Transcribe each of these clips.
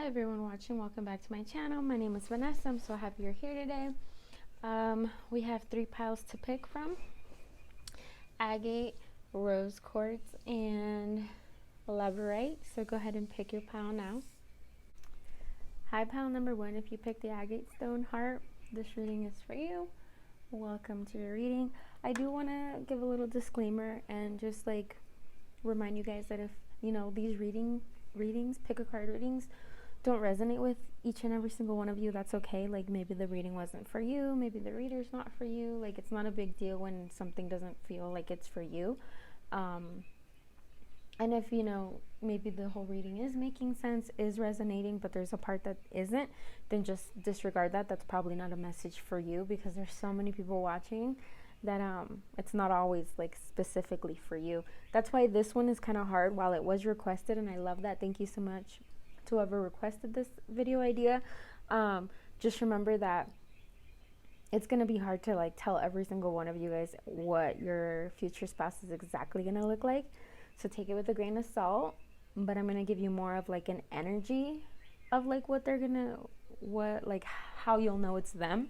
everyone watching, welcome back to my channel. My name is Vanessa. I'm so happy you're here today. We have 3 piles to pick from: agate, rose quartz, and labradorite. So go ahead and pick your pile now. Hi, pile number 1. If you picked the agate stone heart, this reading is for you. Welcome to your reading. I do want to give a little disclaimer and just remind you guys that if these readings, pick a card readings, don't resonate with each and every single one of you, that's okay. Maybe the reading wasn't for you, maybe the reader's not for you. It's not a big deal when something doesn't feel like it's for you. And if maybe the whole reading is making sense, is resonating, but there's a part that isn't, then just disregard that. That's probably not a message for you, because there's so many people watching that it's not always specifically for you. That's why this one is kind of hard. While it was requested, and I love that, thank you so much to whoever requested this video idea. Just remember that it's gonna be hard to tell every single one of you guys what your future spouse is exactly gonna look like, so take it with a grain of salt. But I'm gonna give you more of an energy of what they're gonna, how you'll know it's them,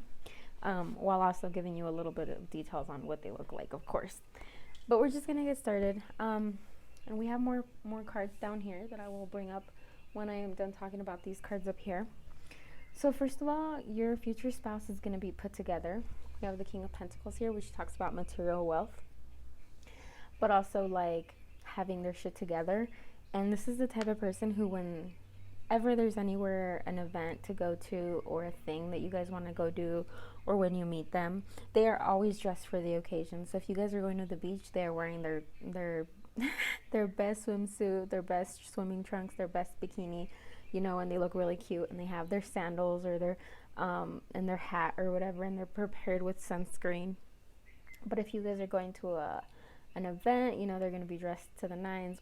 while also giving you a little bit of details on what they look like, of course. But we're just gonna get started, and we have more cards down here that I will bring up when I am done talking about these cards up here. So first of all, your future spouse is going to be put together. We have the King of Pentacles here, which talks about material wealth, but also having their shit together. And this is the type of person who, whenever there's anywhere, an event to go to, or a thing that you guys want to go do, or when you meet them, they are always dressed for the occasion. So if you guys are going to the beach, they're wearing their their best swimsuit, their best swimming trunks, their best bikini, and they look really cute, and they have their sandals or their and their hat or whatever, and they're prepared with sunscreen. But if you guys are going to an event, they're going to be dressed to the nines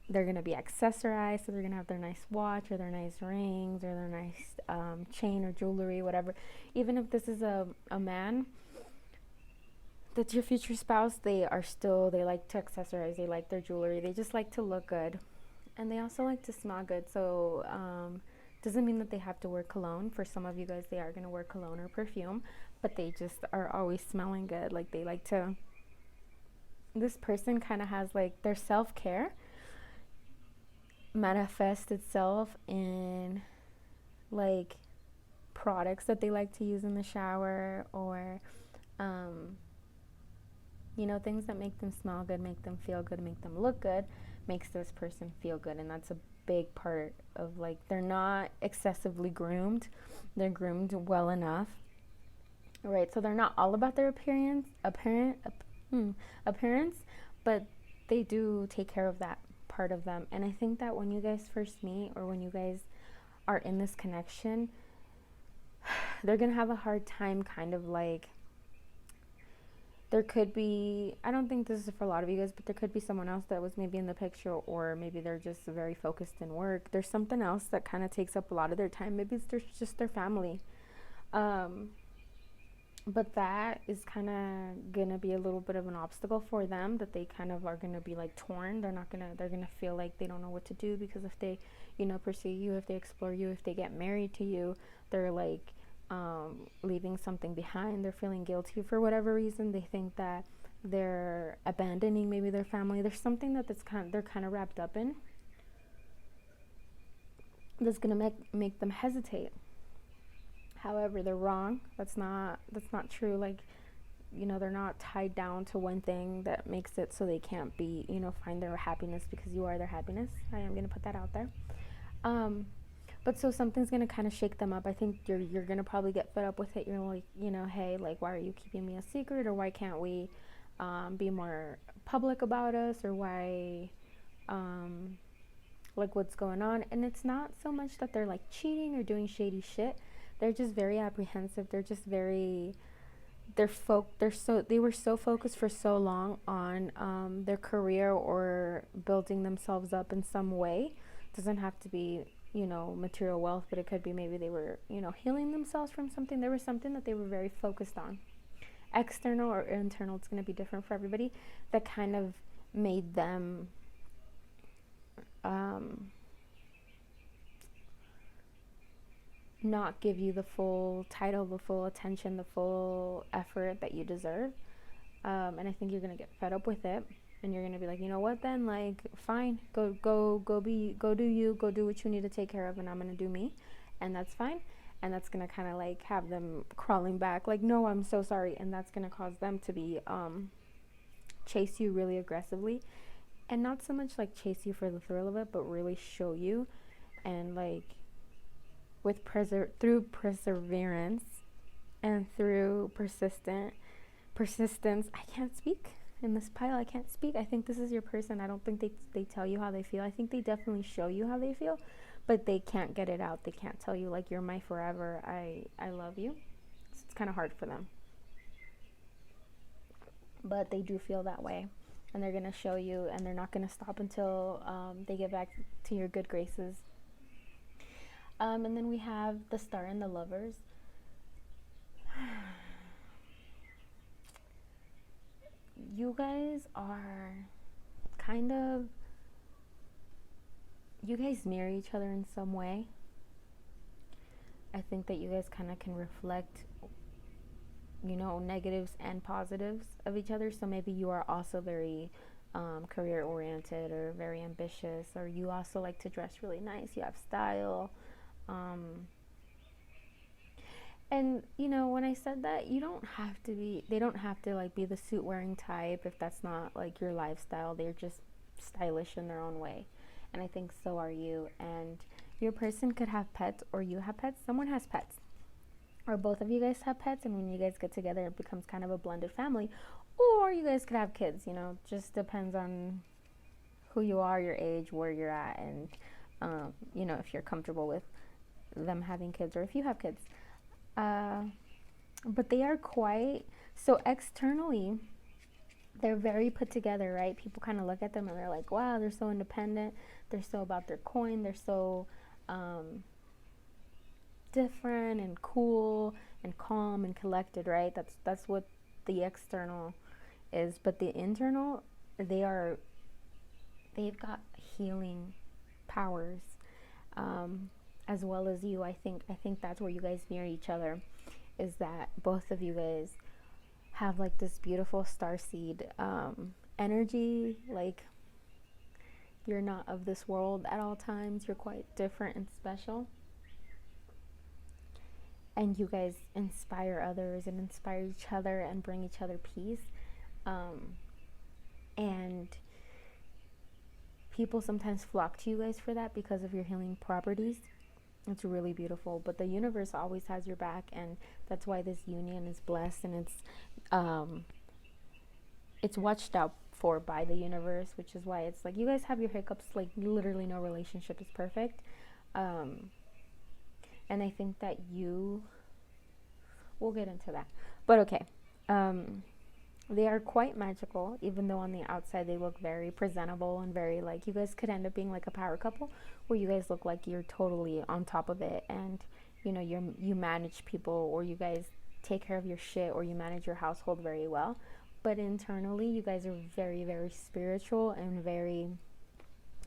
they're going to be accessorized, so they're going to have their nice watch or their nice rings or their nice chain or jewelry, whatever. Even if this is a man that's your future spouse, they like to accessorize, they like their jewelry, they just like to look good, and they also like to smell good. So doesn't mean that they have to wear cologne. For some of you guys, they are going to wear cologne or perfume, but they just are always smelling good. They like to, this person kind of has their self-care manifest itself in products that they like to use in the shower, or things that make them smell good, make them feel good, make them look good, makes this person feel good. And that's a big part of they're not excessively groomed, they're groomed well enough, right? So they're not all about their appearance, but they do take care of that part of them. And I think that when you guys first meet, or when you guys are in this connection, they're gonna have a hard time there could be, I don't think this is for a lot of you guys, but there could be someone else that was maybe in the picture, or maybe they're just very focused in work. There's something else that kind of takes up a lot of their time. Maybe it's just their family. But that is kind of gonna be a little bit of an obstacle for them, that they kind of are gonna be torn. They're gonna feel like they don't know what to do, because if they, pursue you, if they explore you, if they get married to you, they're leaving something behind. They're feeling guilty for whatever reason. They think that they're abandoning maybe their family. There's something they're kind of wrapped up in, that's gonna make them hesitate. However, they're wrong. That's not true. They're not tied down to one thing that makes it so they can't be, find their happiness, because you are their happiness. I am gonna put that out there. But so something's gonna kind of shake them up. I think you're gonna probably get fed up with it. You're hey, why are you keeping me a secret? Or why can't we be more public about us? Or why, what's going on? And it's not so much that they're cheating or doing shady shit. They're just very apprehensive. They're just very, they were so focused for so long on their career, or building themselves up in some way. It doesn't have to be material wealth, but it could be maybe they were, healing themselves from something. There was something that they were very focused on, external or internal. It's going to be different for everybody, that kind of made them not give you the full title, the full attention, the full effort that you deserve. And I think you're gonna get fed up with it, and you're gonna be like, you know what, then, like, fine, go do you, go do what you need to take care of, and I'm gonna do me, and that's fine. And that's gonna kind of like have them crawling back, like, no, I'm so sorry, and that's gonna cause them to be chase you really aggressively, and not so much like chase you for the thrill of it, but really show you, and like with through perseverance and through persistence. I can't speak in this pile. I can't speak. I think this is your person. I don't think they tell you how they feel. I think they definitely show you how they feel, but they can't get it out. They can't tell you, like, you're my forever. I love you. So it's kind of hard for them. But they do feel that way. And they're going to show you, and they're not going to stop until they get back to your good graces. And then we have the Star and the Lovers. You guys are kind of, you guys mirror each other in some way. I think that you guys kind of can reflect, you know, negatives and positives of each other. So maybe you are also very career oriented or very ambitious, or you also like to dress really nice. You have style. And, you know, when I said that, they don't have to like be the suit wearing type if that's not like your lifestyle. They're just stylish in their own way. And I think so are you. And your person could have pets, or you have pets. Someone has pets, or both of you guys have pets. And when you guys get together, it becomes kind of a blended family. Or you guys could have kids, you know, just depends on who you are, your age, where you're at, and, you know, if you're comfortable with them having kids, or if you have kids. But they are quite, so externally, they're very put together, right? People kind of look at them and they're like, wow, they're so independent. They're so about their coin. They're so different and cool and calm and collected, right? That's what the external is. But the internal, they've got healing powers, as well as you. I think that's where you guys mirror each other, is that both of you guys have like this beautiful starseed energy. Like, you're not of this world at all times. You're quite different and special. And you guys inspire others and inspire each other and bring each other peace. And people sometimes flock to you guys for that because of your healing properties. It's really beautiful. But the universe always has your back, and that's why this union is blessed, and it's watched out for by the universe, which is why it's like you guys have your hiccups. Like, literally no relationship is perfect. And I think that we'll get into that. But okay. They are quite magical, even though on the outside they look very presentable and very, like, you guys could end up being like a power couple, where you guys look like you're totally on top of it, and, you know, you manage people, or you guys take care of your shit, or you manage your household very well. But internally, you guys are very, very spiritual and very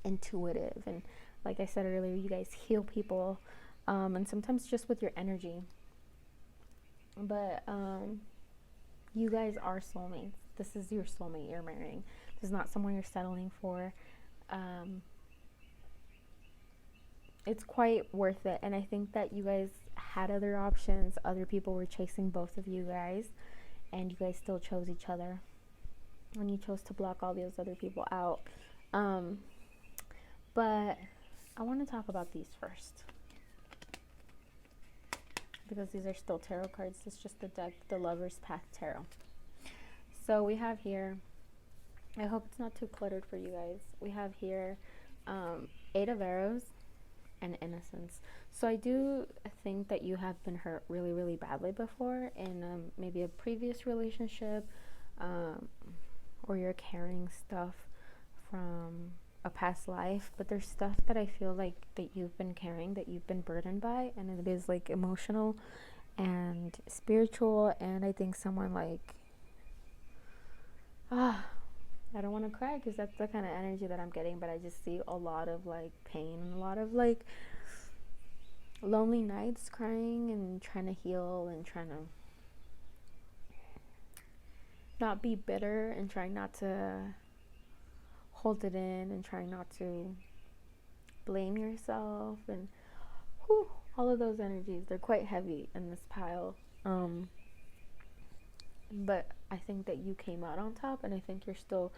intuitive. And like I said earlier, you guys heal people, and sometimes just with your energy. But you guys are soulmates. This is your soulmate you're marrying. This is not someone you're settling for. It's quite worth it. And I think that you guys had other options. Other people were chasing both of you guys, and you guys still chose each other. And you chose to block all those other people out. But I want to talk about these first, because these are still tarot cards. It's just the deck, the Lover's Path Tarot. So we have here, I hope it's not too cluttered for you guys. We have here 8 of Arrows and Innocence. So I do think that you have been hurt really, really badly before in maybe a previous relationship, or you're carrying stuff from a past life. But there's stuff that I feel like that you've been carrying, that you've been burdened by, and it is like emotional and spiritual. And I think someone like, I don't want to cry because that's the kind of energy that I'm getting, but I just see a lot of like pain and a lot of like lonely nights crying and trying to heal and trying to not be bitter and trying not to hold it in and trying not to blame yourself and whew, all of those energies, they're quite heavy in this pile. But I think that you came out on top, and I think you're still,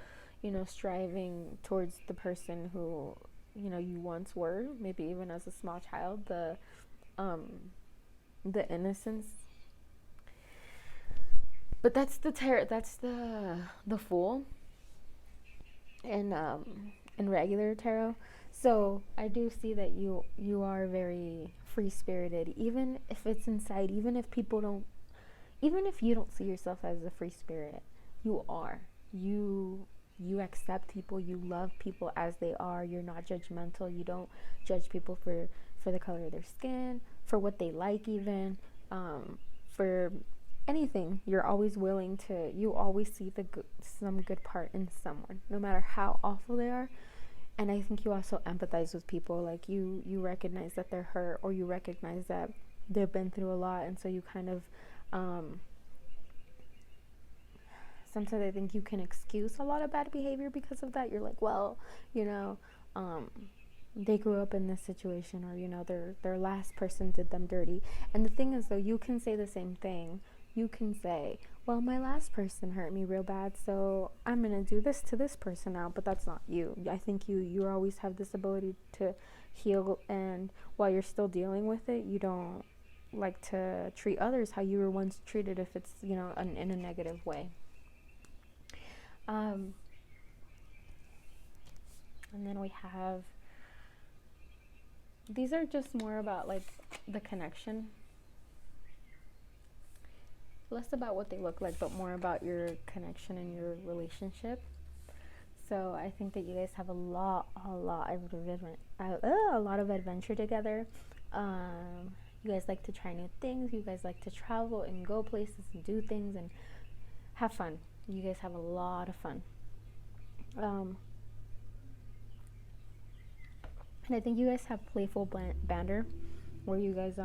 striving towards the person who, you once were, maybe even as a small child, the innocence. But that's the fool in regular tarot. So I do see that you are very free spirited, even if it's inside, even if you don't see yourself as a free spirit, you are. You accept people, you love people as they are. You're not judgmental. You don't judge people for the color of their skin, for what they like, even for anything. You're always willing to. You always see some good part in someone, no matter how awful they are. And I think you also empathize with people. Like you recognize that they're hurt, or you recognize that they've been through a lot, and so you kind of sometimes I think you can excuse a lot of bad behavior because of that. You're like, well, they grew up in this situation, or their last person did them dirty. And the thing is, though, you can say the same thing. You can say, well, my last person hurt me real bad, so I'm gonna do this to this person now. But that's not you. I think you always have this ability to heal, and while you're still dealing with it, you don't like to treat others how you were once treated, if it's in a negative way. And then we have, these are just more about like the connection, less about what they look like, but more about your connection and your relationship. So I think that you guys have a lot of adventure together. You guys like to try new things. You guys like to travel and go places and do things and have fun. You guys have a lot of fun. And I think you guys have playful banter, where you guys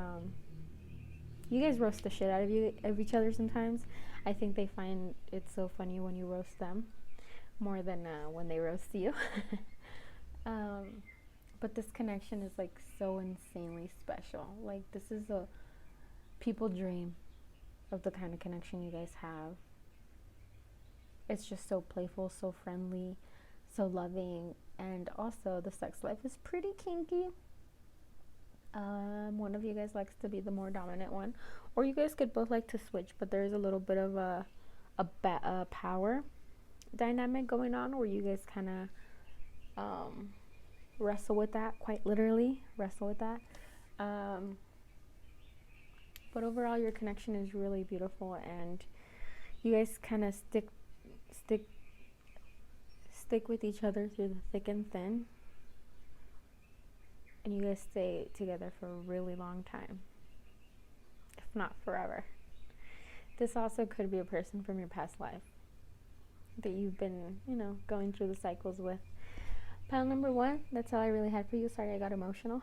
roast the shit out of each other sometimes. I think they find it so funny when you roast them more than when they roast you. But this connection is like so insanely special. Like, this is a people dream of the kind of connection you guys have. It's just so playful, so friendly, so loving, and also the sex life is pretty kinky. One of you guys likes to be the more dominant one, or you guys could both like to switch, but there's a little bit of a power dynamic going on, where you guys kind of wrestle with that, quite literally wrestle with that. But overall, your connection is really beautiful, and you guys kind of stick with each other through the thick and thin, and you guys stay together for a really long time, if not forever. This also could be a person from your past life that you've been, going through the cycles with. Pile number 1, that's all I really had for you. Sorry I got emotional.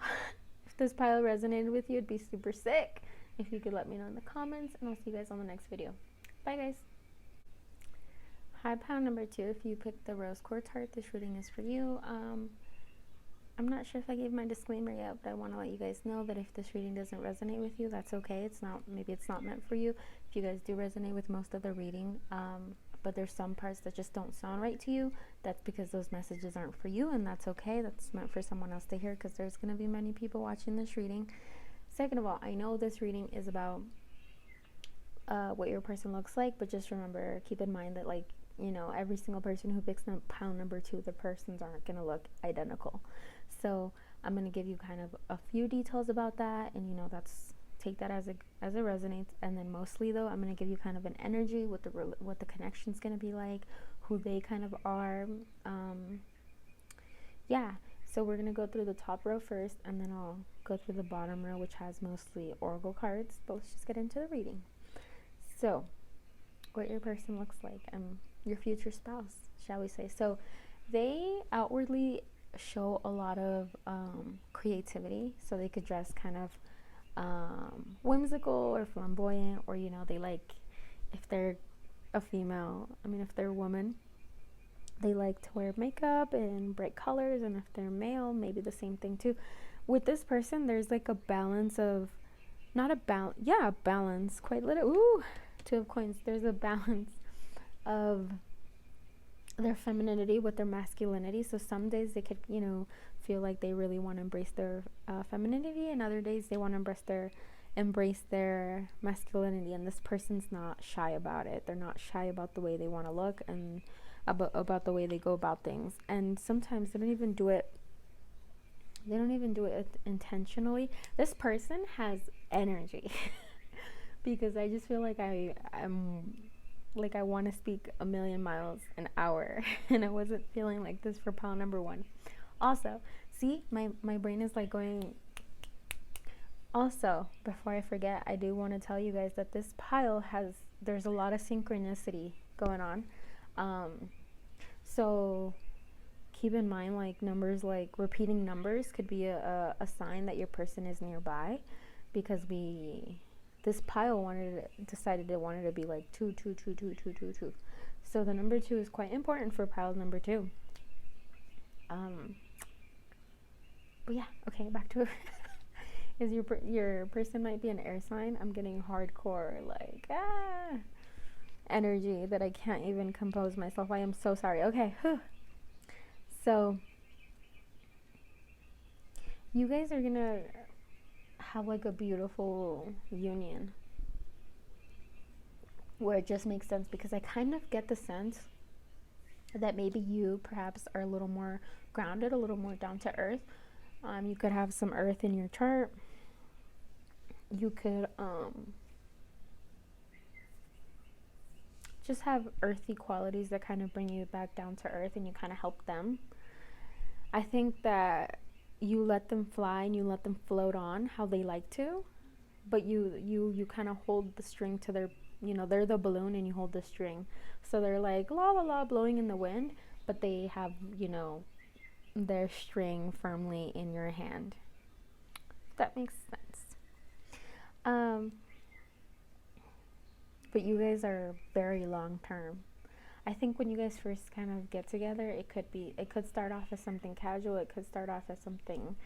If this pile resonated with you, it'd be super sick if you could let me know in the comments, and I'll see you guys on the next video. Bye, guys. Hi, pile number 2. If you picked the rose quartz heart, this reading is for you. I'm not sure if I gave my disclaimer yet, but I want to let you guys know that if this reading doesn't resonate with you, that's okay. Maybe it's not meant for you. If you guys do resonate with most of the reading, but there's some parts that just don't sound right to you, that's because those messages aren't for you, and that's okay. That's meant for someone else to hear, because there's going to be many people watching this reading. Second of all, I know this reading is about what your person looks like, but just remember, keep in mind that, like, every single person who picks up pile number 2, the persons aren't going to look identical. So I'm going to give you kind of a few details about that, and take that as it resonates. And then mostly, though, I'm going to give you kind of an energy, what the connection's going to be like, who they kind of are. So we're going to go through the top row first, and then I'll go through the bottom row, which has mostly oracle cards. But let's just get into the reading. So what your person looks like, your future spouse, shall we say. So they outwardly show a lot of creativity, so they could dress kind of whimsical or flamboyant, or they like, if they're a female, if they're a woman, they like to wear makeup and bright colors, and if they're male, maybe the same thing too. With this person, there's like a balance of, not a balance, yeah, balance, quite literally. Ooh, two of coins. There's a balance of their femininity with their masculinity. So some days they could, feel like they really want to embrace their femininity, and other days they want to embrace their masculinity. And this person's not shy about it. They're not shy about the way they want to look, and about the way they go about things. And sometimes they don't even do it intentionally. This person has energy because I just feel like I'm like, I want to speak a million miles an hour, and I wasn't feeling like this for pile number 1. Also, see, my brain is like going. Also, before I forget, I do want to tell you guys that this pile there's a lot of synchronicity going on. So keep in mind, like, numbers, like repeating numbers could be a sign that your person is nearby, because this pile decided it wanted to be like 2, 2, 2, 2, 2, 2, 2. So the number 2 is quite important for pile number 2. But yeah, okay, back to it. Is your person might be an air sign. I'm getting hardcore, like, energy that I can't even compose myself. I am so sorry. Okay. So you guys are gonna have like a beautiful union where it just makes sense, because I kind of get the sense that maybe you perhaps are a little more grounded, a little more down to earth. You could have some earth in your chart. You could just have earthy qualities that kind of bring you back down to earth, and you kind of help them. I think that you let them fly and you let them float on how they like to, but you kind of hold the string to their, they're the balloon and you hold the string. So they're like la la la blowing in the wind, but they have, their string firmly in your hand. That makes sense. But you guys are very long term. I think when you guys first kind of get together, it could start off as something casual. It could start off as something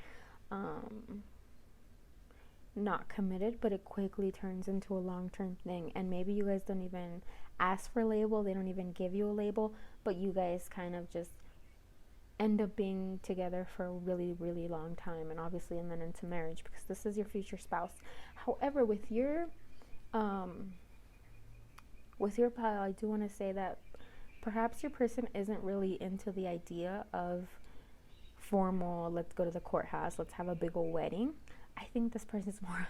not committed, but it quickly turns into a long-term thing. And maybe you guys don't even ask for a label. They don't even give you a label, but you guys kind of just end up being together for a really, really long time, and obviously, and then into marriage, because this is your future spouse. However, with your pile, I do want to say that perhaps your person isn't really into the idea of formal, let's go to the courthouse, let's have a big old wedding. I think this person's more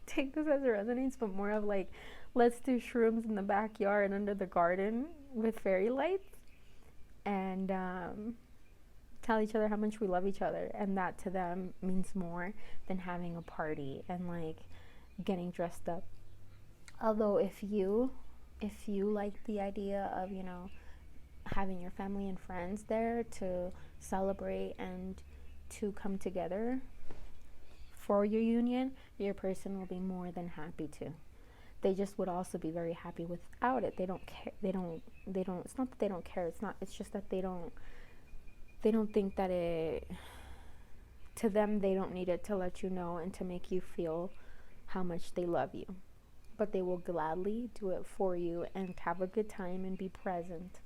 take this as it resonates, but more of like, let's do shrooms in the backyard under the garden with fairy lights, and tell each other how much we love each other. And that to them means more than having a party and like getting dressed up. Although if you like the idea of, having your family and friends there to celebrate and to come together for your union, your person will be more than happy to. They just would also be very happy without it. They don't care. They don't, it's not that they don't care. It's just that they don't think that to them, they don't need it to let you know and to make you feel how much they love you. But they will gladly do it for you and have a good time and be present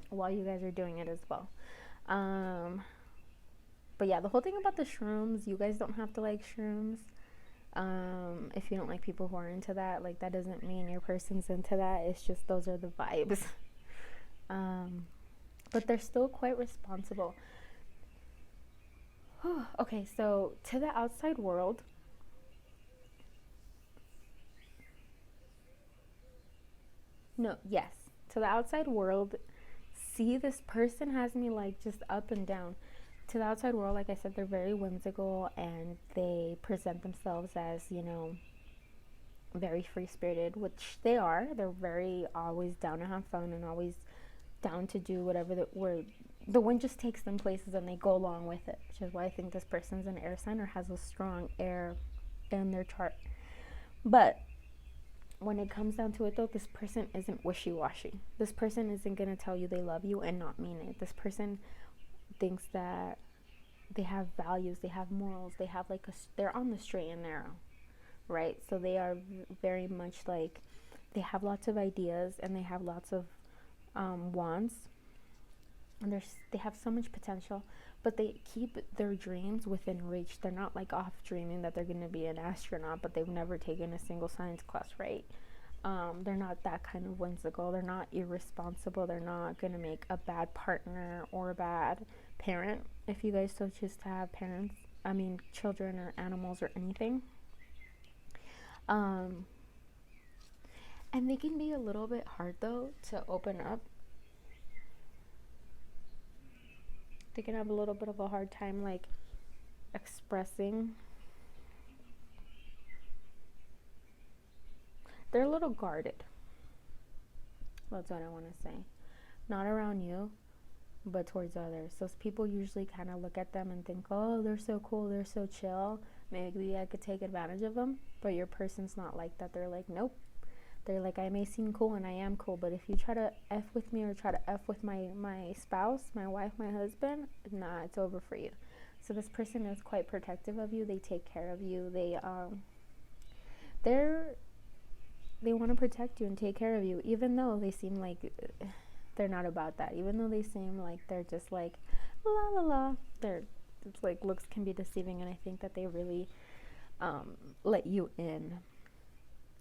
while you guys are doing it as well. But yeah, the whole thing about the shrooms, you guys don't have to like shrooms. If you don't like people who are into that, like, that doesn't mean your person's into that. It's just those are the vibes. But they're still quite responsible. Okay, so to the outside world, to the outside world, see, this person has me like just up and down. To the outside world, like I said, they're very whimsical and they present themselves as, very free-spirited, which they are. They're very always down to have fun and always down to do whatever the wind just takes them places and they go along with it, which is why I think this person's an air sign or has a strong air in their chart. But when it comes down to it, though, this person isn't wishy-washy. This person isn't going to tell you they love you and not mean it. This person thinks that they have values, they have morals, they have like they're on the straight and narrow, right? So they are very much like, they have lots of ideas and they have lots of wants, and they have so much potential, but they keep their dreams within reach. They're not like off dreaming that they're going to be an astronaut, but they've never taken a single science class, right? They're not that kind of whimsical. They're not irresponsible. They're not going to make a bad partner or a bad parent. If you guys so choose to have children or animals or anything. And they can be a little bit hard, though, to open up. They can have a little bit of a hard time, like, expressing. They're a little guarded. That's what I want to say. Not around you, but towards others. So people usually kind of look at them and think, oh, they're so cool, they're so chill. Maybe I could take advantage of them. But your person's not like that. They're like, nope. They're like, I may seem cool and I am cool, but if you try to F with me or try to F with my spouse, my wife, my husband, nah, it's over for you. So this person is quite protective of you. They take care of you. They want to protect you and take care of you, even though they seem like they're not about that. Even though they seem like they're just like la la la. It's like looks can be deceiving, and I think that they really let you in.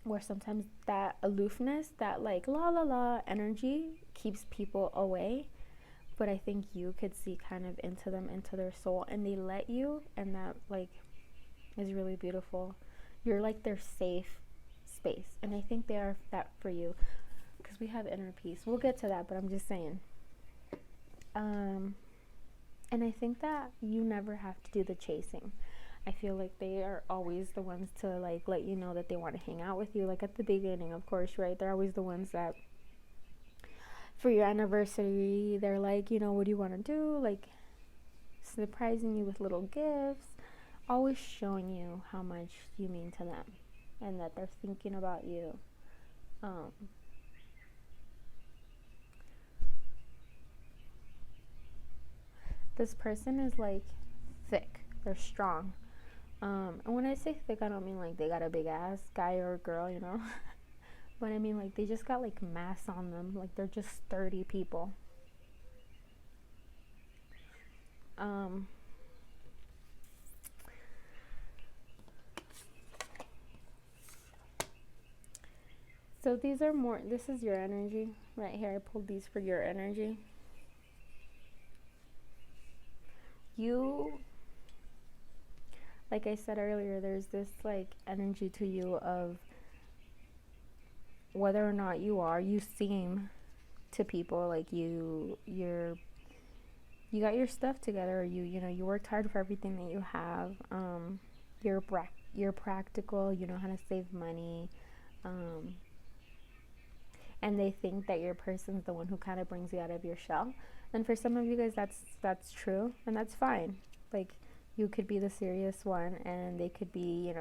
Where sometimes that aloofness, that like la la la energy keeps people away, but I think you could see kind of into them, into their soul, and they let you, and that like is really beautiful. You're like their safe space, and I think they are that for you, because we have inner peace. We'll get to that, but I'm just saying. And I think that you never have to do the chasing. I feel like they are always the ones to like let you know that they want to hang out with you, like at the beginning, of course, right? They're always the ones that for your anniversary, they're like, what do you want to do? Like surprising you with little gifts, always showing you how much you mean to them and that they're thinking about you. This person is like thick, they're strong. And when I say thick, I don't mean like they got a big ass, guy or girl, But I mean like they just got like mass on them, like they're just sturdy people. So this is your energy right here. I pulled these for your energy. Like I said earlier, there's this like energy to you of whether or not you seem to people like you got your stuff together. You worked hard for everything that you have. You're practical. You know how to save money. And they think that your person's the one who kind of brings you out of your shell. And for some of you guys, that's true, and that's fine. Like, you could be the serious one, and they could be,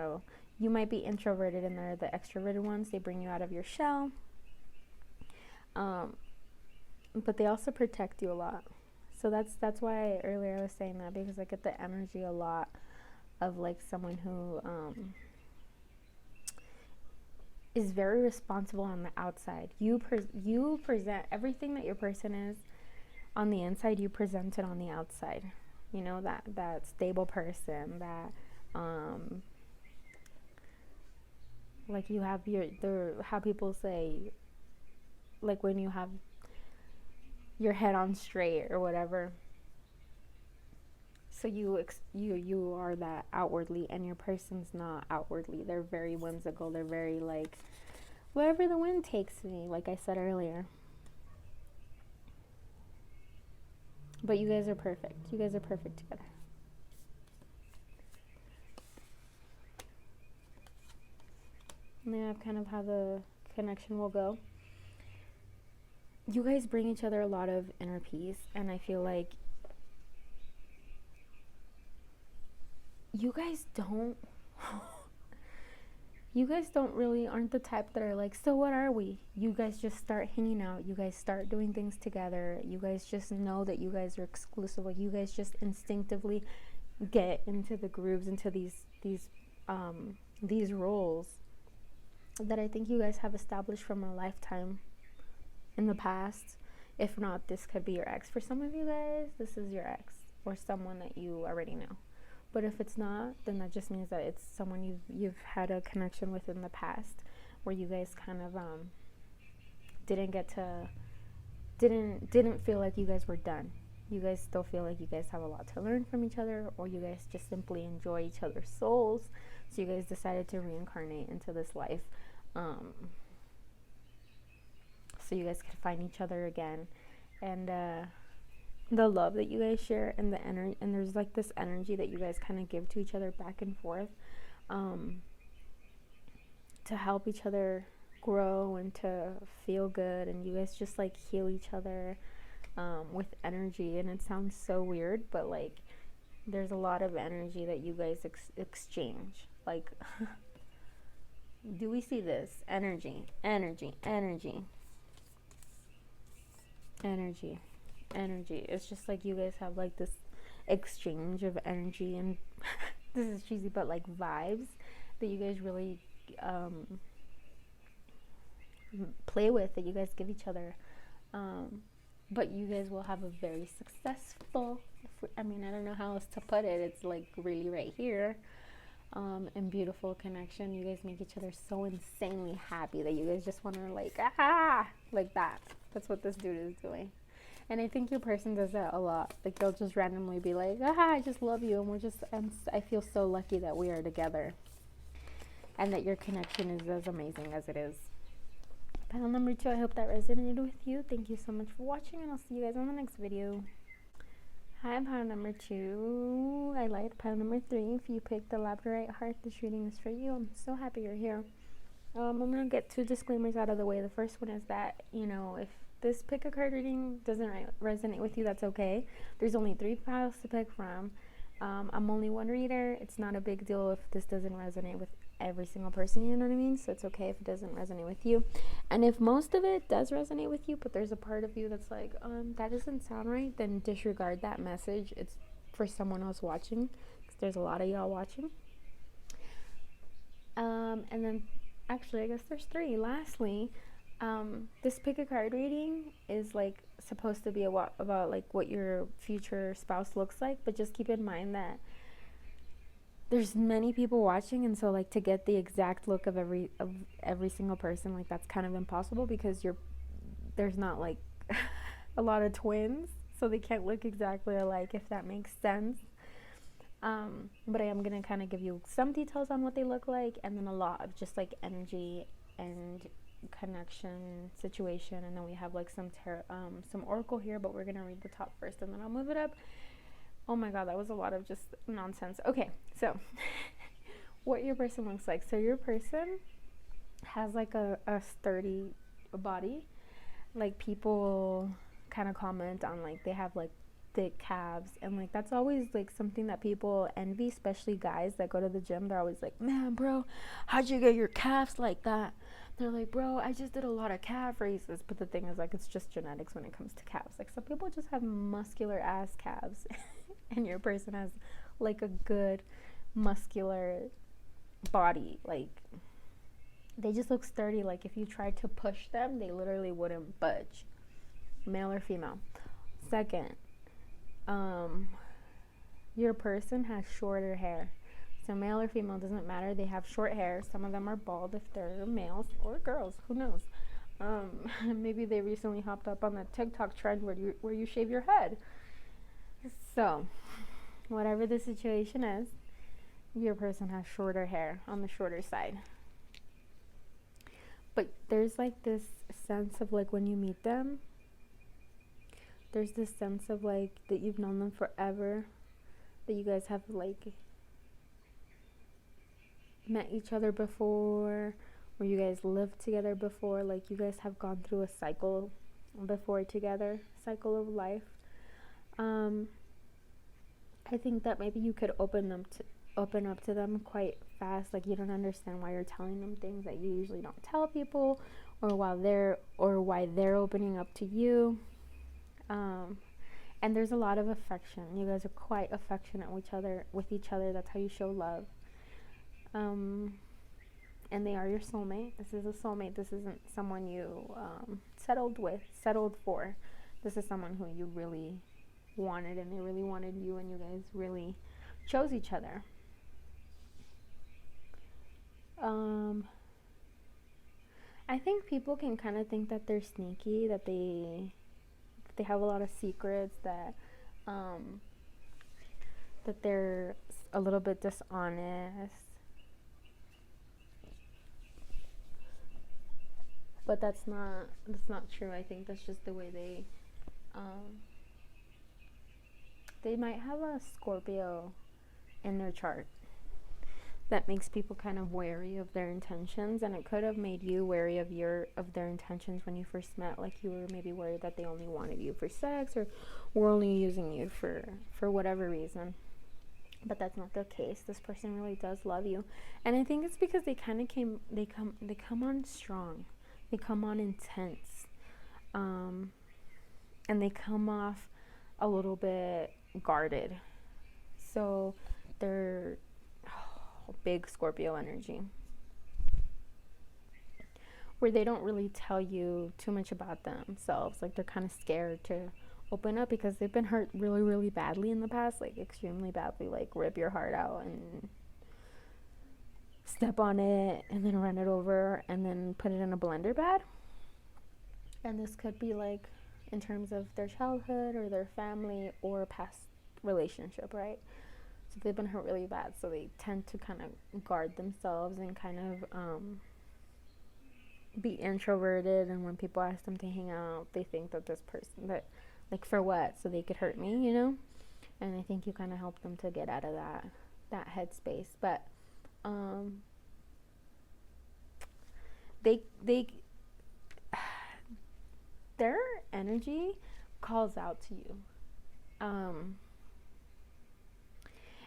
you might be introverted, and they're the extroverted ones. They bring you out of your shell. But they also protect you a lot. So that's why earlier I was saying that, because I get the energy a lot of like someone who is very responsible on the outside. You present everything that your person is on the inside. You present it on the outside. That stable person, that like you have how people say, like when you have your head on straight or whatever. So you are that outwardly, and your person's not outwardly. They're very whimsical. They're very like, wherever the wind takes me, like I said earlier. But you guys are perfect. You guys are perfect together. And that's kind of how the connection will go. you guys bring each other a lot of inner peace, and I feel like you guys don't you guys don't really aren't the type that are like, so what are we? You guys just start hanging out, you guys start doing things together, you guys just know that you guys are exclusive, like you guys just instinctively get into the grooves, into these roles that I think you guys have established from a lifetime in the past. If not, this could be your ex. For some of you guys, this is your ex or someone that you already know. But if it's not, then that just means that it's someone you've had a connection with in the past, where you guys kind of didn't feel like you guys were done. You guys still feel like you guys have a lot to learn from each other, or you guys just simply enjoy each other's souls. So you guys decided to reincarnate into this life, so you guys could find each other again. And the love that you guys share, and the energy, and there's like this energy that you guys kind of give to each other back and forth, to help each other grow and to feel good, and you guys just like heal each other with energy. And it sounds so weird, but like there's a lot of energy that you guys exchange. Like do we see this? Energy, energy, energy, energy, energy. It's just like you guys have like this exchange of energy, and this is cheesy, but like vibes that you guys really play with, that you guys give each other. But you guys will have a very successful, I mean, I don't know how else to put it. It's like really right here. And beautiful connection. You guys make each other so insanely happy that you guys just want to like that. That's what this dude is doing. And I think your person does that a lot. Like they'll just randomly be like, I just love you, and I feel so lucky that we are together, and that your connection is as amazing as it is. Pile number 2, I hope that resonated with you. Thank you so much for watching, and I'll see you guys on the next video. Hi, pile number 2. I lied. Pile number 3. If you picked the labradorite heart, this reading is for you. I'm so happy you're here. I'm going to get 2 disclaimers out of the way. The first one is that, if this pick a card reading doesn't resonate with you, that's okay. There's only 3 piles to pick from. I'm only one reader. It's not a big deal if this doesn't resonate with every single person, you know what I mean? So it's okay if it doesn't resonate with you. And if most of it does resonate with you, but there's a part of you that's like, that doesn't sound right, then disregard that message. It's for someone else watching, because there's a lot of y'all watching. And then, actually, I guess there's 3. Lastly, this pick a card reading is like supposed to be about like what your future spouse looks like, but just keep in mind that there's many people watching, and so like to get the exact look of every single person, like that's kind of impossible, because there's not like a lot of twins, so they can't look exactly alike, if that makes sense. But I am gonna kind of give you some details on what they look like, and then a lot of just like energy and connection situation, and then we have like some oracle here, but we're gonna read the top first, and then I'll move it up. Oh my god, that was a lot of just nonsense. Okay, so what your person looks like. So your person has like a sturdy body. Like people kind of comment on like they have like thick calves, and like that's always like something that people envy, especially guys that go to the gym. They're always like, man, bro, how'd you get your calves like that? They're like, bro, I just did a lot of calf raises. But the thing is, like, it's just genetics when it comes to calves. Like, some people just have muscular ass calves, and your person has like a good muscular body. Like, they just look sturdy. Like, if you tried to push them, they literally wouldn't budge. Male or female. Second, your person has shorter hair. So male or female, doesn't matter. They have short hair. Some of them are bald if they're males, or girls, who knows. Maybe they recently hopped up on the TikTok trend where you shave your head. So whatever the situation is, your person has shorter hair, on the shorter side. But there's like this sense of like when you meet them, there's this sense of like that you've known them forever, that you guys have like met each other before, or you guys lived together before. Like you guys have gone through a cycle before together cycle of life. I think that maybe you could open up to them quite fast. Like, you don't understand why you're telling them things that you usually don't tell people, or why they're opening up to you. And there's a lot of affection. You guys are quite affectionate with each other. That's how you show love. And they are your soulmate. This is a soulmate. This isn't someone you settled for. This is someone who you really wanted, and they really wanted you, and you guys really chose each other. I think people can kind of think that they're sneaky, that they have a lot of secrets, that they're a little bit dishonest. But that's not true. I think that's just the way they might have a Scorpio in their chart that makes people kind of wary of their intentions, and it could have made you wary of their intentions when you first met. Like, you were maybe worried that they only wanted you for sex, or were only using you for whatever reason. But that's not the case. This person really does love you, and I think it's because they come on strong, they come on intense, and they come off a little bit guarded. So they're big Scorpio energy, where they don't really tell you too much about themselves. Like, they're kind of scared to open up because they've been hurt really, really badly in the past, like extremely badly. Like, rip your heart out and step on it and then run it over and then put it in a blender bad. And this could be like in terms of their childhood or their family or past relationship, right? So they've been hurt really bad, so they tend to kind of guard themselves and kind of be introverted. And when people ask them to hang out, they think that this person, that, like, for what? So they could hurt me, you know? And I think you kind of help them to get out of that headspace. But their energy calls out to you.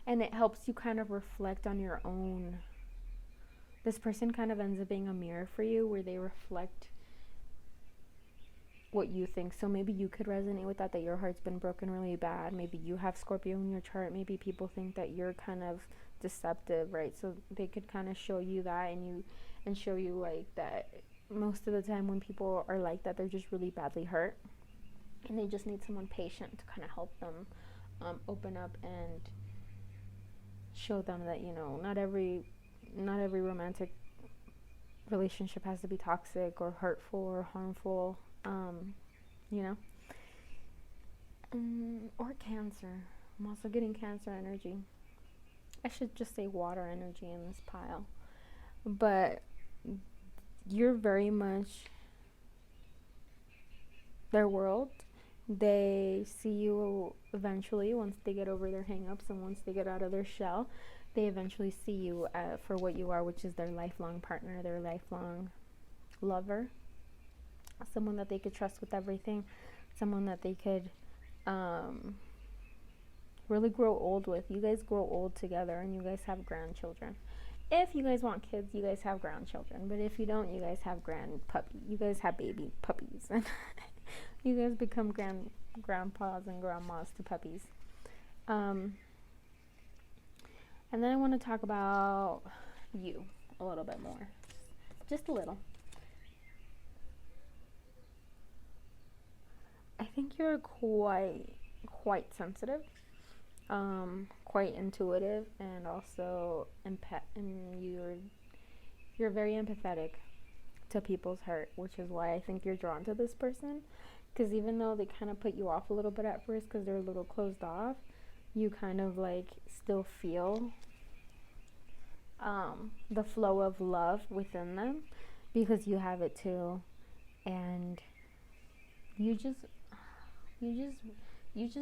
And it helps you kind of reflect on your own. This person kind of ends up being a mirror for you, where they reflect what you think. So maybe you could resonate with that your heart's been broken really bad. Maybe you have Scorpio in your chart. Maybe people think that you're kind of deceptive, right? So they could kind of show you that, and show you like that most of the time when people are like that, they're just really badly hurt, and they just need someone patient to kind of help them open up and show them that, you know, not every romantic relationship has to be toxic or hurtful or harmful, you know. Or Cancer. I'm also getting Cancer energy. I should just say water energy in this pile. But you're very much their world. They see you eventually, once they get over their hang-ups and once they get out of their shell. They eventually see you for what you are, which is their lifelong partner, their lifelong lover. Someone that they could trust with everything. Someone that they could really grow old with. You guys grow old together, and you guys have grandchildren. If you guys want kids, you guys have grandchildren. But if you don't, you guys have you guys have baby puppies. You guys become grandpas and grandmas to puppies. And then I want to talk about you a little bit more. Just a little. I think you're quite sensitive, quite intuitive, and also and you're very empathetic to people's hurt, which is why I think you're drawn to this person. Because even though they kind of put you off a little bit at first because they're a little closed off, you kind of like still feel the flow of love within them, because you have it too. And you just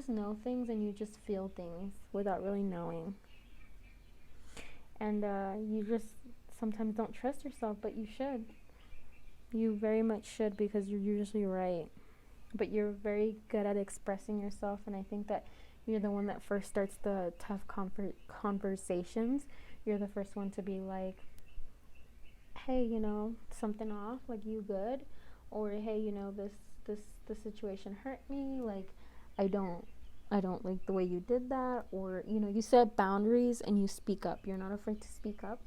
know things, and you just feel things without really knowing. And you just sometimes don't trust yourself, but you should. You very much should, because you're usually right. but you're very good at expressing yourself, and I think that you're the one that first starts the tough conversations. You're the first one to be like, hey, something off, like, you good? Or hey, this situation hurt me, like, i don't I don't like the way you did that. Or you set boundaries and you speak up. You're not afraid to speak up,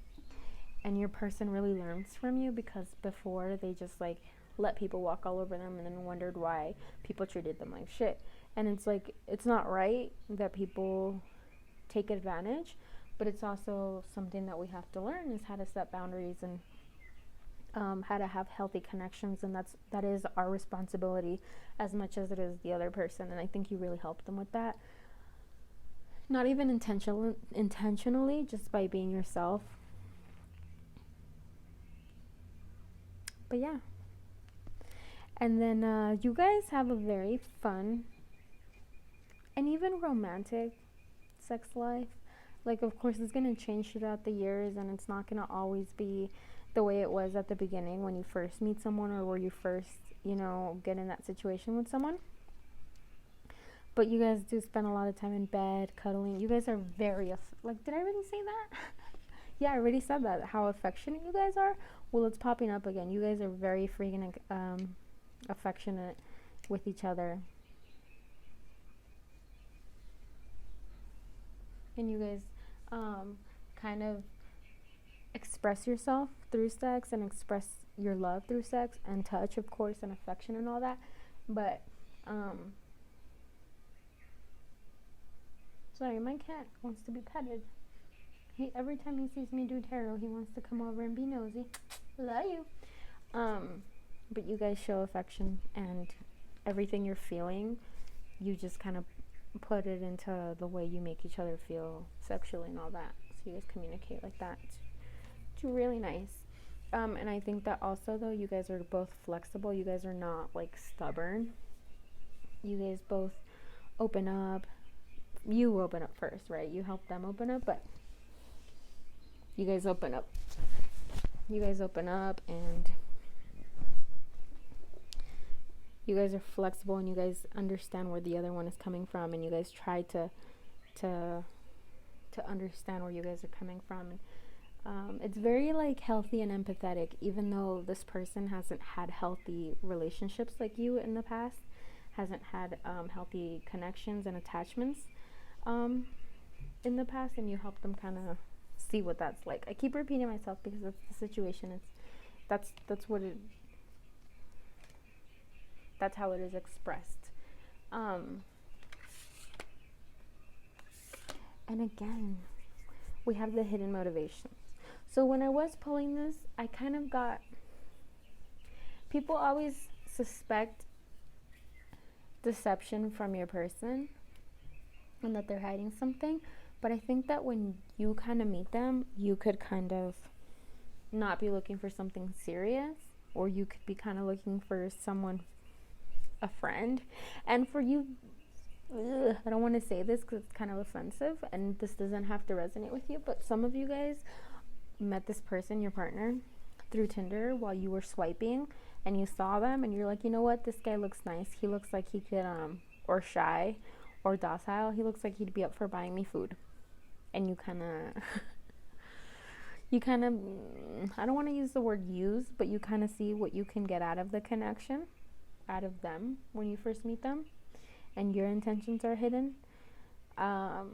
and your person really learns from you, because before they just like let people walk all over them and then wondered why people treated them like shit. And it's like, it's not right that people take advantage, but it's also something that we have to learn, is how to set boundaries, and how to have healthy connections. And that is our responsibility as much as it is the other person. And I think you really help them with that, not even intentionally, just by being yourself. But yeah. And then you guys have a very fun and even romantic sex life. Like, of course, it's going to change throughout the years, and it's not going to always be the way it was at the beginning when you first meet someone, or where you first, get in that situation with someone. But you guys do spend a lot of time in bed, cuddling. You guys are very, did I already say that? Yeah, I already said that, how affectionate you guys are. Well, it's popping up again. You guys are very freaking affectionate with each other. And you guys kind of express yourself through sex, and express your love through sex and touch, of course, and affection and all that. But sorry, my cat wants to be petted. Every time he sees me do tarot, he wants to come over and be nosy. Love you. But you guys show affection, and everything you're feeling, you just kind of put it into the way you make each other feel sexually and all that. So you guys communicate like that. It's really nice. And I think that also, though, you guys are both flexible. You guys are not like stubborn. You guys both open up. You open up first, right? You help them open up, but you guys open up. You guys open up, and you guys are flexible, and you guys understand where the other one is coming from, and you guys try to understand where you guys are coming from. And it's very like healthy and empathetic, even though this person hasn't had healthy relationships like you in the past, hasn't had healthy connections and attachments in the past, and you help them kind of see what that's like. I keep repeating myself because that's the situation. That's how it is expressed. And again, we have the hidden motivations. So when I was pulling this, I kind of got, people always suspect deception from your person, and that they're hiding something. But I think that when you kind of meet them, you could kind of not be looking for something serious, or you could be kind of looking for someone, a friend. And for you, I don't want to say this because it's kind of offensive, and this doesn't have to resonate with you, but some of you guys met this person, your partner, through Tinder while you were swiping, and you saw them, and you're like, you know what, this guy looks nice. He looks like he could, or shy, or docile. He looks like he'd be up for buying me food. And you kind of, I don't want to use the word use, but you kind of see what you can get out of the connection, out of them when you first meet them, and your intentions are hidden. But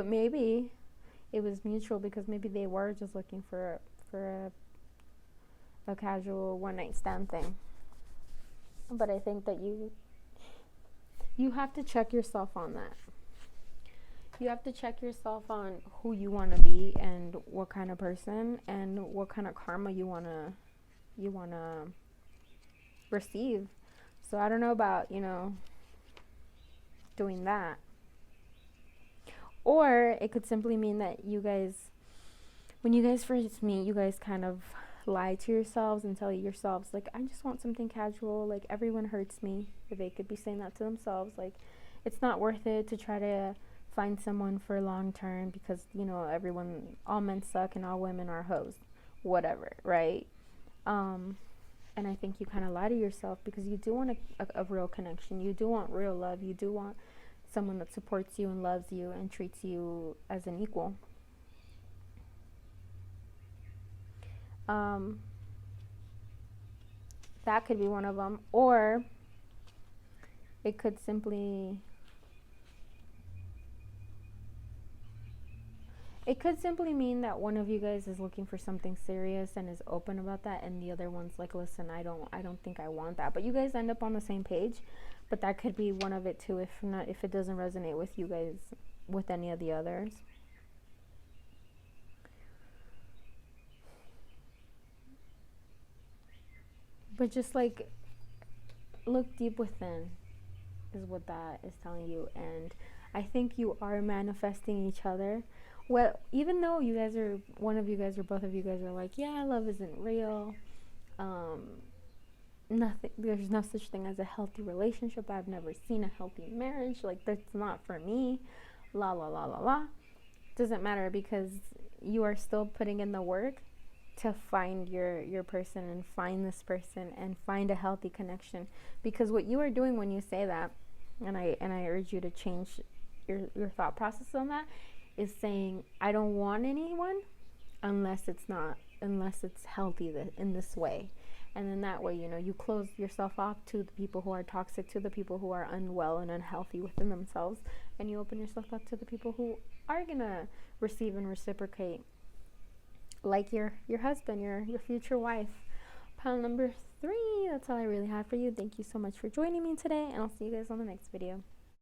maybe it was mutual, because maybe they were just looking for a casual one-night stand thing. But I think that you have to check yourself on that. You have to check yourself on who you want to be, and what kind of person, and what kind of karma you want to receive. So I don't know about, doing that. Or it could simply mean that you guys, when you guys first meet, you guys kind of lie to yourselves and tell yourselves, like, I just want something casual, like, everyone hurts me. Or they could be saying that to themselves, like, it's not worth it to try to find someone for long term, because, all men suck and all women are hoes. Whatever, right? And I think you kind of lie to yourself, because you do want a real connection. You do want real love. You do want someone that supports you and loves you and treats you as an equal. That could be one of them. Or it could simply mean that one of you guys is looking for something serious and is open about that, and the other one's like, listen, I don't think I want that. But you guys end up on the same page. But that could be one of it too, if it doesn't resonate with you guys with any of the others. But just like, look deep within is what that is telling you. And I think you are manifesting each other. Well, even though you guys are, one of you guys or both of you guys are like, yeah, love isn't real. Nothing, there's no such thing as a healthy relationship. I've never seen a healthy marriage. Like, that's not for me. La la la la la. Doesn't matter, because you are still putting in the work to find your person and find this person and find a healthy connection. Because what you are doing when you say that, and I urge you to change your thought process on that, is saying, I don't want anyone unless it's healthy in this way. And then that way, you close yourself off to the people who are toxic, to the people who are unwell and unhealthy within themselves, and you open yourself up to the people who are gonna receive and reciprocate, like your husband, your future wife. Pile number 3, that's all I really have for you. Thank you so much for joining me today, and I'll see you guys on the next video.